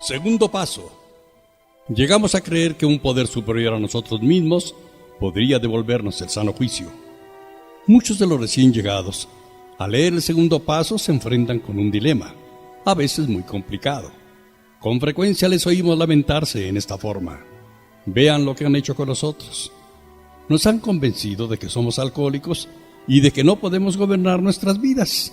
Segundo paso. Llegamos a creer que un poder superior a nosotros mismos podría devolvernos el sano juicio. Muchos de los recién llegados, al leer el segundo paso, se enfrentan con un dilema, a veces muy complicado. Con frecuencia les oímos lamentarse en esta forma. Vean lo que han hecho con nosotros. Nos han convencido de que somos alcohólicos y de que no podemos gobernar nuestras vidas.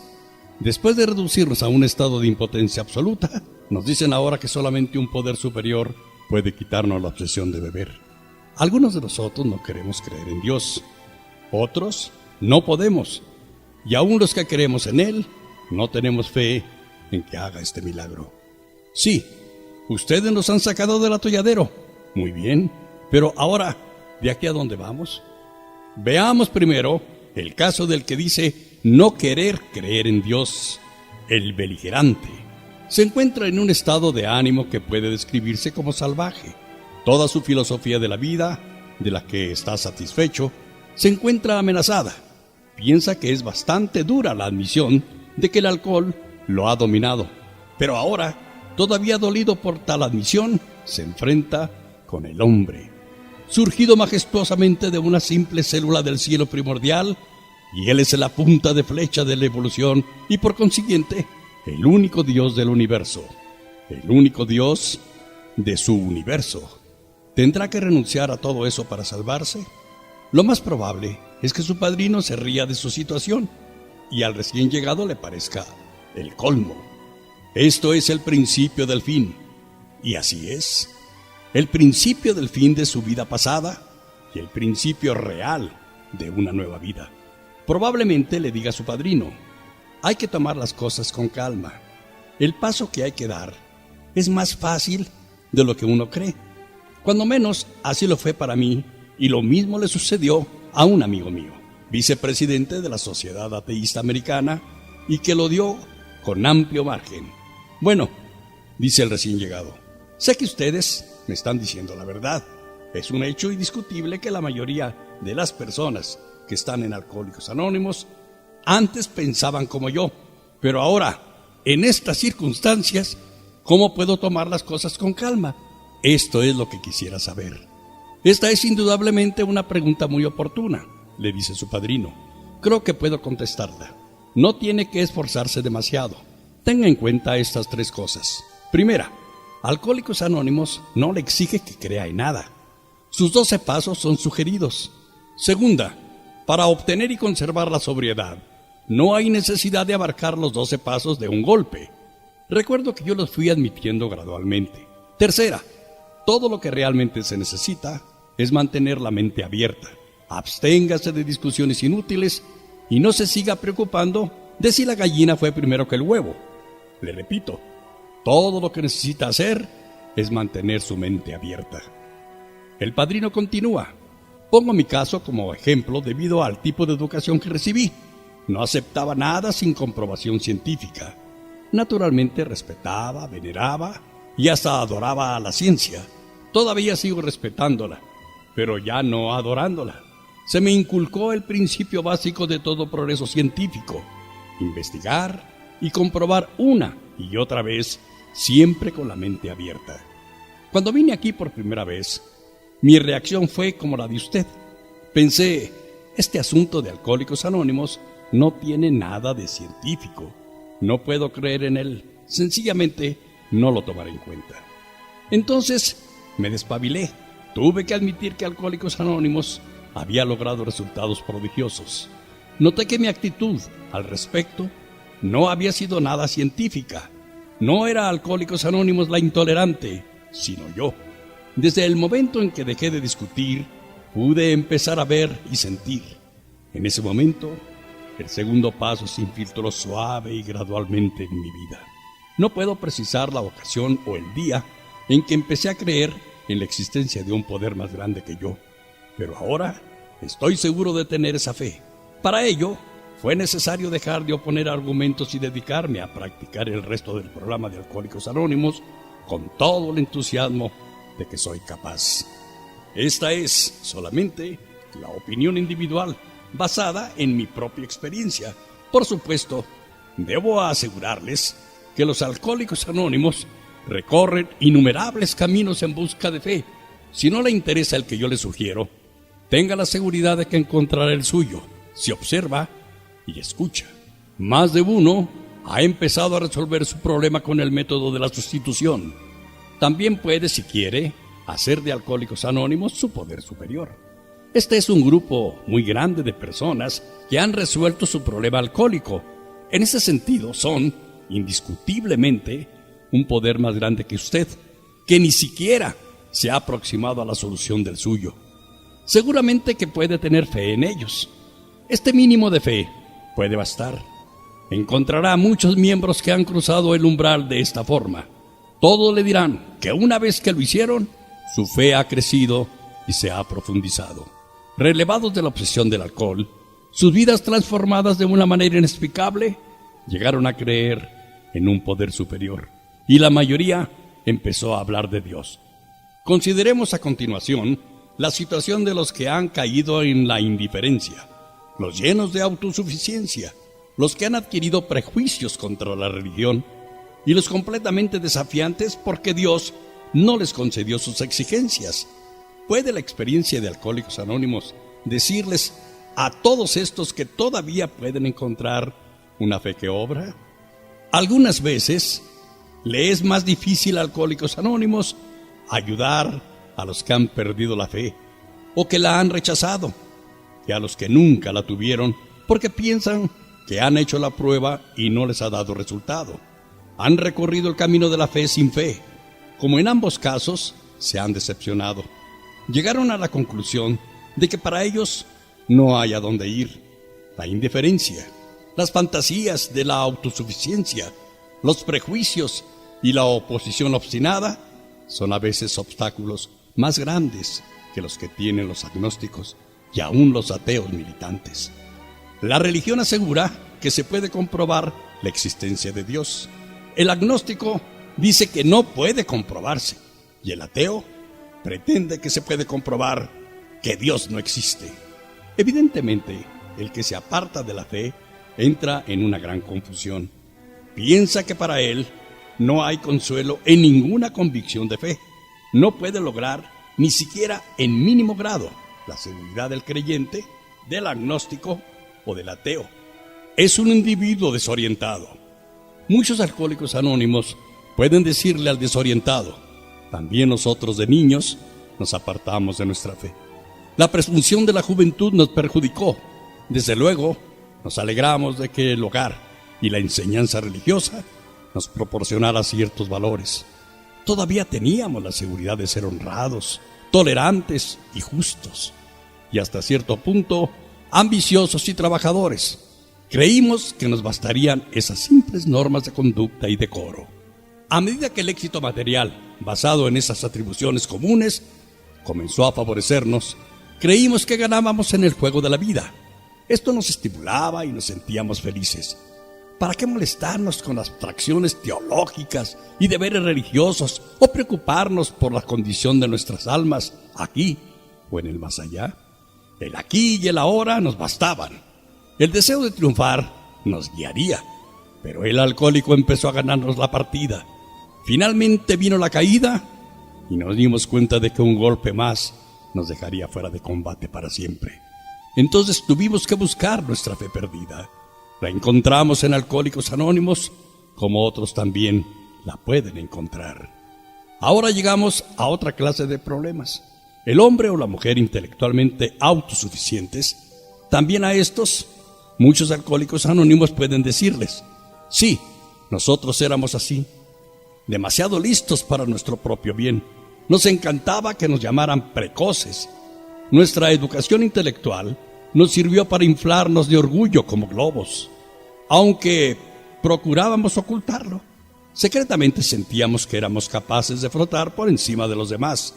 Después de reducirnos a un estado de impotencia absoluta, nos dicen ahora que solamente un poder superior puede quitarnos la obsesión de beber. Algunos de nosotros no queremos creer en Dios. Otros no podemos. Y aún los que creemos en Él, no tenemos fe en que haga este milagro. Sí, ustedes nos han sacado del atolladero. Muy bien, pero ahora, ¿de aquí a dónde vamos? Veamos primero el caso del que dice no querer creer en Dios, el beligerante. Se encuentra en un estado de ánimo que puede describirse como salvaje. Toda su filosofía de la vida, de la que está satisfecho, se encuentra amenazada. Piensa que es bastante dura la admisión de que el alcohol lo ha dominado. Pero ahora, todavía dolido por tal admisión, se enfrenta con el hombre, surgido majestuosamente de una simple célula del cielo primordial, y él es la punta de flecha de la evolución y por consiguiente el único Dios del universo, el único Dios de su universo. ¿Tendrá que renunciar a todo eso para salvarse? Lo más probable es que su padrino se ría de su situación y al recién llegado le parezca el colmo. Esto es el principio del fin, y así es. El principio del fin de su vida pasada y el principio real de una nueva vida. Probablemente le diga a su padrino, hay que tomar las cosas con calma. El paso que hay que dar es más fácil de lo que uno cree. Cuando menos, así lo fue para mí, y lo mismo le sucedió a un amigo mío, vicepresidente de la Sociedad Ateísta Americana, y que lo dio con amplio margen. Bueno, dice el recién llegado, sé que ustedes me están diciendo la verdad. Es un hecho indiscutible que la mayoría de las personas que están en Alcohólicos Anónimos antes pensaban como yo, pero ahora, en estas circunstancias, ¿cómo puedo tomar las cosas con calma? Esto es lo que quisiera saber. Esta es indudablemente una pregunta muy oportuna, le dice su padrino. Creo que puedo contestarla. No tiene que esforzarse demasiado. Tenga en cuenta estas 3 cosas. Primera, Alcohólicos Anónimos no le exige que crea en nada. Sus 12 pasos son sugeridos. Segunda, para obtener y conservar la sobriedad, no hay necesidad de abarcar los 12 pasos de un golpe. Recuerdo que yo los fui admitiendo gradualmente. Tercera, todo lo que realmente se necesita es mantener la mente abierta. Absténgase de discusiones inútiles y no se siga preocupando de si la gallina fue primero que el huevo. Le repito, todo lo que necesita hacer es mantener su mente abierta. El padrino continúa. Pongo mi caso como ejemplo debido al tipo de educación que recibí. No aceptaba nada sin comprobación científica. Naturalmente respetaba, veneraba y hasta adoraba a la ciencia. Todavía sigo respetándola, pero ya no adorándola. Se me inculcó el principio básico de todo progreso científico: investigar y comprobar una y otra vez, siempre con la mente abierta. Cuando vine aquí por primera vez, mi reacción fue como la de usted. Pensé, este asunto de Alcohólicos Anónimos no tiene nada de científico. No puedo creer en él. Sencillamente no lo tomaré en cuenta. Entonces me despabilé. Tuve que admitir que Alcohólicos Anónimos había logrado resultados prodigiosos. Noté que mi actitud al respecto no había sido nada científica. No era Alcohólicos Anónimos la intolerante, sino yo. Desde el momento en que dejé de discutir, pude empezar a ver y sentir. En ese momento, el segundo paso se infiltró suave y gradualmente en mi vida. No puedo precisar la ocasión o el día en que empecé a creer en la existencia de un poder más grande que yo, pero ahora estoy seguro de tener esa fe. Para ello, fue necesario dejar de oponer argumentos y dedicarme a practicar el resto del programa de Alcohólicos Anónimos con todo el entusiasmo de que soy capaz. Esta es solamente la opinión individual basada en mi propia experiencia. Por supuesto, debo asegurarles que los Alcohólicos Anónimos recorren innumerables caminos en busca de fe. Si no le interesa el que yo le sugiero, tenga la seguridad de que encontrará el suyo, si observa y escucha. Más de uno ha empezado a resolver su problema con el método de la sustitución. También puede, si quiere, hacer de Alcohólicos Anónimos su poder superior. Este es un grupo muy grande de personas que han resuelto su problema alcohólico. En ese sentido, son, indiscutiblemente, un poder más grande que usted, que ni siquiera se ha aproximado a la solución del suyo. Seguramente que puede tener fe en ellos. Este mínimo de fe puede bastar. Encontrará muchos miembros que han cruzado el umbral de esta forma. Todos le dirán que una vez que lo hicieron, su fe ha crecido y se ha profundizado. Relevados de la obsesión del alcohol, sus vidas transformadas de una manera inexplicable, llegaron a creer en un poder superior. Y la mayoría empezó a hablar de Dios. Consideremos a continuación la situación de los que han caído en la indiferencia, los llenos de autosuficiencia, los que han adquirido prejuicios contra la religión y los completamente desafiantes porque Dios no les concedió sus exigencias. ¿Puede la experiencia de Alcohólicos Anónimos decirles a todos estos que todavía pueden encontrar una fe que obra? Algunas veces le es más difícil a Alcohólicos Anónimos ayudar a los que han perdido la fe o que la han rechazado, que a los que nunca la tuvieron porque piensan que han hecho la prueba y no les ha dado resultado. Han recorrido el camino de la fe sin fe. Como en ambos casos, se han decepcionado. Llegaron a la conclusión de que para ellos no hay a dónde ir. La indiferencia, las fantasías de la autosuficiencia, los prejuicios y la oposición obstinada son a veces obstáculos más grandes que los que tienen los agnósticos y aún los ateos militantes. La religión asegura que se puede comprobar la existencia de Dios. El agnóstico dice que no puede comprobarse y el ateo pretende que se puede comprobar que Dios no existe. Evidentemente, el que se aparta de la fe entra en una gran confusión. Piensa que para él no hay consuelo en ninguna convicción de fe. No puede lograr ni siquiera en mínimo grado la seguridad del creyente, del agnóstico o del ateo. Es un individuo desorientado. Muchos alcohólicos anónimos pueden decirle al desorientado: también nosotros de niños nos apartamos de nuestra fe. La presunción de la juventud nos perjudicó. Desde luego, nos alegramos de que el hogar y la enseñanza religiosa nos proporcionara ciertos valores. Todavía teníamos la seguridad de ser honrados, tolerantes y justos, y hasta cierto punto ambiciosos y trabajadores. Creímos que nos bastarían esas simples normas de conducta y decoro. A medida que el éxito material, basado en esas atribuciones comunes, comenzó a favorecernos, creímos que ganábamos en el juego de la vida. Esto nos estimulaba y nos sentíamos felices. ¿Para qué molestarnos con abstracciones teológicas y deberes religiosos o preocuparnos por la condición de nuestras almas aquí o en el más allá? El aquí y el ahora nos bastaban. El deseo de triunfar nos guiaría, pero el alcohólico empezó a ganarnos la partida. Finalmente vino la caída y nos dimos cuenta de que un golpe más nos dejaría fuera de combate para siempre. Entonces tuvimos que buscar nuestra fe perdida. La encontramos en Alcohólicos Anónimos, como otros también la pueden encontrar. Ahora llegamos a otra clase de problemas. El hombre o la mujer intelectualmente autosuficientes, también a estos, muchos Alcohólicos Anónimos pueden decirles: sí, nosotros éramos así, demasiado listos para nuestro propio bien. Nos encantaba que nos llamaran precoces. Nuestra educación intelectual nos sirvió para inflarnos de orgullo como globos. Aunque procurábamos ocultarlo, secretamente sentíamos que éramos capaces de flotar por encima de los demás,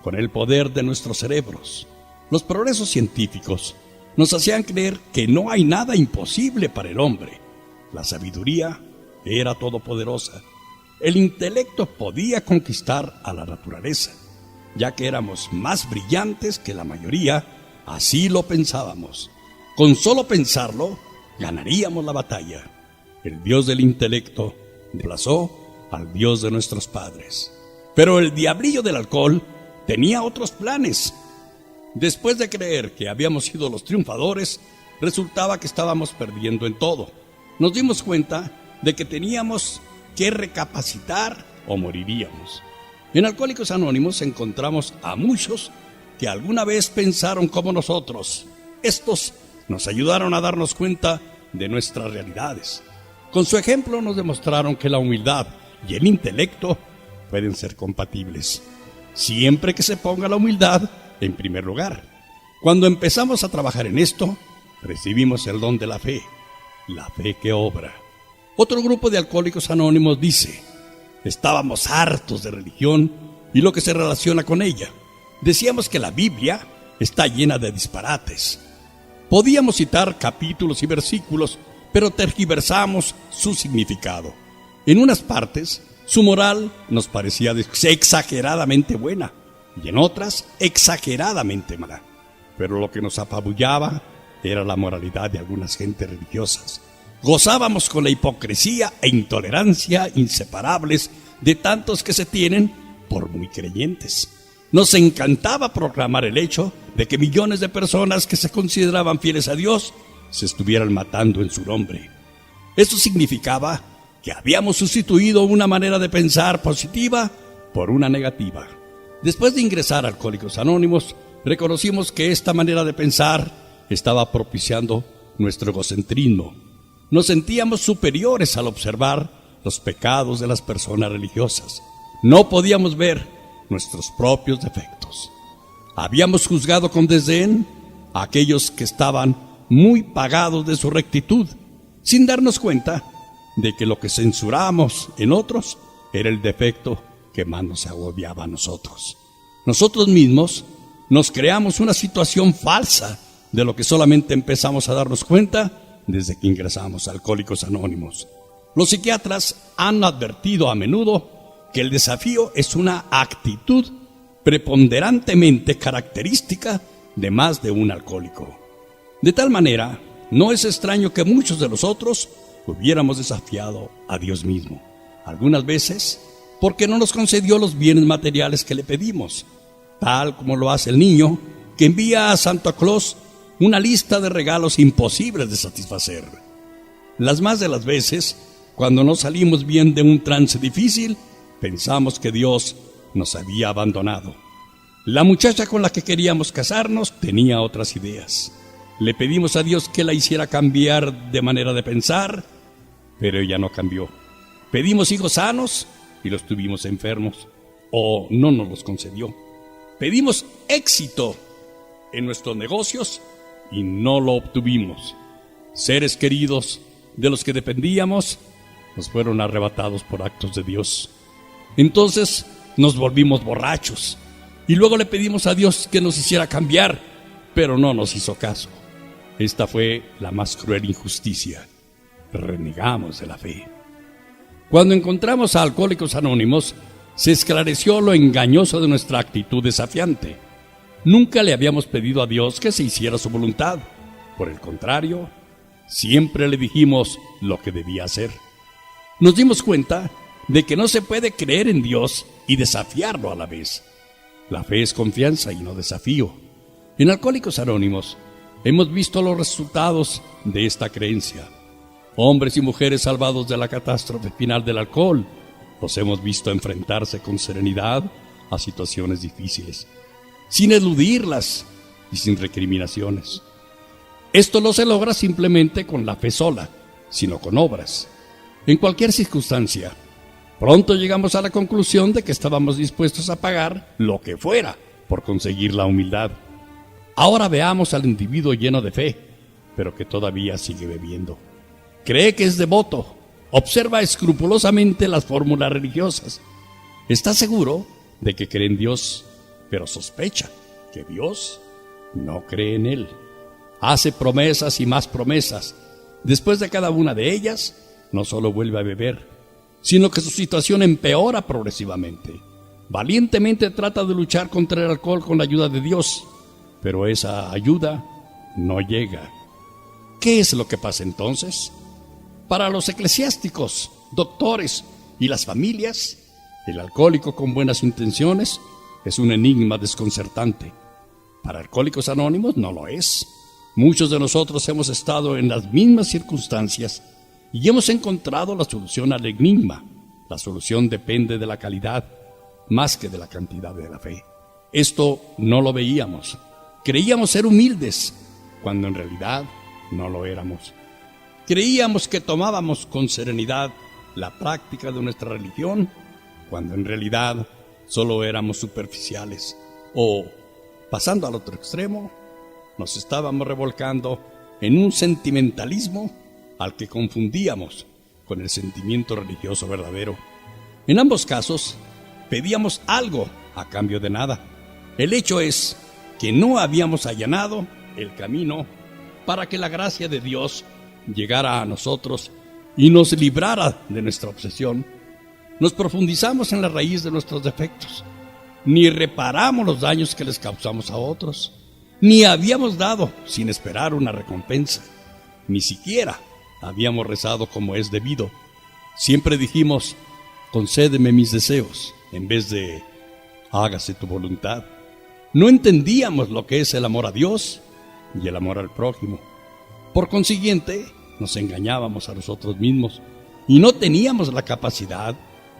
con el poder de nuestros cerebros. Los progresos científicos nos hacían creer que no hay nada imposible para el hombre. La sabiduría era todopoderosa. El intelecto podía conquistar a la naturaleza. Ya que éramos más brillantes que la mayoría, así lo pensábamos. Con solo pensarlo, ganaríamos la batalla. El Dios del intelecto reemplazó al Dios de nuestros padres. Pero el diablillo del alcohol tenía otros planes. Después de creer que habíamos sido los triunfadores, resultaba que estábamos perdiendo en todo. Nos dimos cuenta de que teníamos que recapacitar o moriríamos. En Alcohólicos Anónimos encontramos a muchos que alguna vez pensaron como nosotros. Estos nos ayudaron a darnos cuenta de nuestras realidades. Con su ejemplo nos demostraron que la humildad y el intelecto pueden ser compatibles, siempre que se ponga la humildad en primer lugar. Cuando empezamos a trabajar en esto, recibimos el don de la fe que obra. Otro grupo de Alcohólicos Anónimos dice: estábamos hartos de religión y lo que se relaciona con ella. Decíamos que la Biblia está llena de disparates. Podíamos citar capítulos y versículos, pero tergiversamos su significado. En unas partes, su moral nos parecía exageradamente buena y en otras, exageradamente mala. Pero lo que nos apabullaba era la moralidad de algunas gentes religiosas. Gozábamos con la hipocresía e intolerancia inseparables de tantos que se tienen por muy creyentes. Nos encantaba proclamar el hecho de que millones de personas que se consideraban fieles a Dios se estuvieran matando en su nombre. Eso significaba que habíamos sustituido una manera de pensar positiva por una negativa. Después de ingresar a Alcohólicos Anónimos, reconocimos que esta manera de pensar estaba propiciando nuestro egocentrismo. Nos sentíamos superiores al observar los pecados de las personas religiosas. No podíamos ver nuestros propios defectos. Habíamos juzgado con desdén a aquellos que estaban muy pagados de su rectitud, sin darnos cuenta de que lo que censuramos en otros era el defecto que más nos agobiaba a nosotros. Nosotros mismos nos creamos una situación falsa de lo que solamente empezamos a darnos cuenta desde que ingresamos a Alcohólicos Anónimos. Los psiquiatras han advertido a menudo que el desafío es una actitud preponderantemente característica de más de un alcohólico. De tal manera, no es extraño que muchos de nosotros hubiéramos desafiado a Dios mismo, algunas veces porque no nos concedió los bienes materiales que le pedimos, tal como lo hace el niño que envía a Santa Claus una lista de regalos imposibles de satisfacer. Las más de las veces, cuando no salimos bien de un trance difícil, pensamos que Dios nos había abandonado. La muchacha con la que queríamos casarnos tenía otras ideas. Le pedimos a Dios que la hiciera cambiar de manera de pensar, pero ella no cambió. Pedimos hijos sanos y los tuvimos enfermos, o no nos los concedió. Pedimos éxito en nuestros negocios y no lo obtuvimos. Seres queridos de los que dependíamos nos fueron arrebatados por actos de Dios. Entonces nos volvimos borrachos y luego le pedimos a Dios que nos hiciera cambiar, pero no nos hizo caso. Esta fue la más cruel injusticia. Renegamos de la fe. Cuando encontramos a Alcohólicos Anónimos, se esclareció lo engañoso de nuestra actitud desafiante. Nunca le habíamos pedido a Dios que se hiciera su voluntad. Por el contrario, siempre le dijimos lo que debía hacer. Nos dimos cuenta de que no se puede creer en Dios y desafiarlo a la vez. La fe es confianza y no desafío. En Alcohólicos Anónimos hemos visto los resultados de esta creencia. Hombres y mujeres salvados de la catástrofe final del alcohol, los hemos visto enfrentarse con serenidad a situaciones difíciles, sin eludirlas y sin recriminaciones. Esto no se logra simplemente con la fe sola, sino con obras. En cualquier circunstancia, pronto llegamos a la conclusión de que estábamos dispuestos a pagar lo que fuera por conseguir la humildad. Ahora veamos al individuo lleno de fe, pero que todavía sigue bebiendo. Cree que es devoto, observa escrupulosamente las fórmulas religiosas. Está seguro de que cree en Dios, pero sospecha que Dios no cree en él. Hace promesas y más promesas. Después de cada una de ellas, no solo vuelve a beber, sino que su situación empeora progresivamente. Valientemente trata de luchar contra el alcohol con la ayuda de Dios, pero esa ayuda no llega. ¿Qué es lo que pasa entonces? Para los eclesiásticos, doctores, ¿Y las familias? El alcohólico con buenas intenciones es un enigma desconcertante. Para Alcohólicos Anónimos no lo es. Muchos de nosotros hemos estado en las mismas circunstancias y hemos encontrado la solución al enigma. La solución depende de la calidad más que de la cantidad de la fe. Esto no lo veíamos. Creíamos ser humildes, cuando en realidad no lo éramos. Creíamos que tomábamos con serenidad la práctica de nuestra religión, cuando en realidad solo éramos superficiales. O, pasando al otro extremo, nos estábamos revolcando en un sentimentalismo al que confundíamos con el sentimiento religioso verdadero. En ambos casos, pedíamos algo a cambio de nada. El hecho es que no habíamos allanado el camino para que la gracia de Dios llegara a nosotros y nos librara de nuestra obsesión. Nos profundizamos en la raíz de nuestros defectos, ni reparamos los daños que les causamos a otros, ni habíamos dado sin esperar una recompensa, ni siquiera habíamos rezado como es debido. Siempre dijimos, concédeme mis deseos, en vez de, hágase tu voluntad. No entendíamos lo que es el amor a Dios y el amor al prójimo. Por consiguiente, nos engañábamos a nosotros mismos y no teníamos la capacidad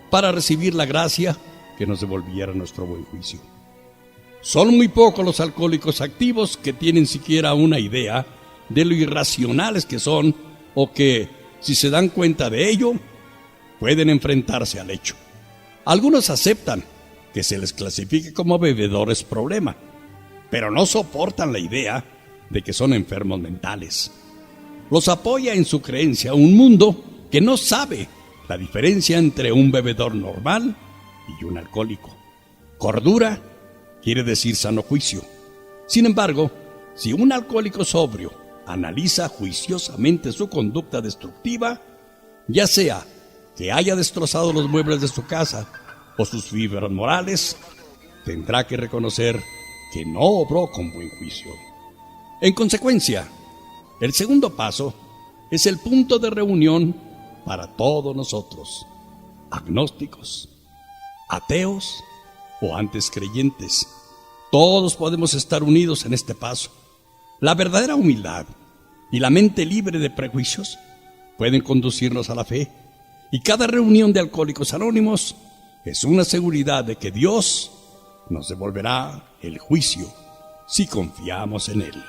para recibir la gracia que nos devolviera nuestro buen juicio. Son muy pocos los alcohólicos activos que tienen siquiera una idea de lo irracionales que son o que, si se dan cuenta de ello, pueden enfrentarse al hecho. Algunos aceptan que se les clasifique como bebedores problema, pero no soportan la idea de que son enfermos mentales. Los apoya en su creencia un mundo que no sabe la diferencia entre un bebedor normal y un alcohólico. Cordura quiere decir sano juicio. Sin embargo, si un alcohólico sobrio analiza juiciosamente su conducta destructiva, ya sea que haya destrozado los muebles de su casa o sus fibras morales, tendrá que reconocer que no obró con buen juicio. En consecuencia, el segundo paso es el punto de reunión para todos nosotros, agnósticos, ateos o antes creyentes. Todos podemos estar unidos en este paso. La verdadera humildad y la mente libre de prejuicios pueden conducirnos a la fe, y cada reunión de Alcohólicos Anónimos es una seguridad de que Dios nos devolverá el juicio si confiamos en Él.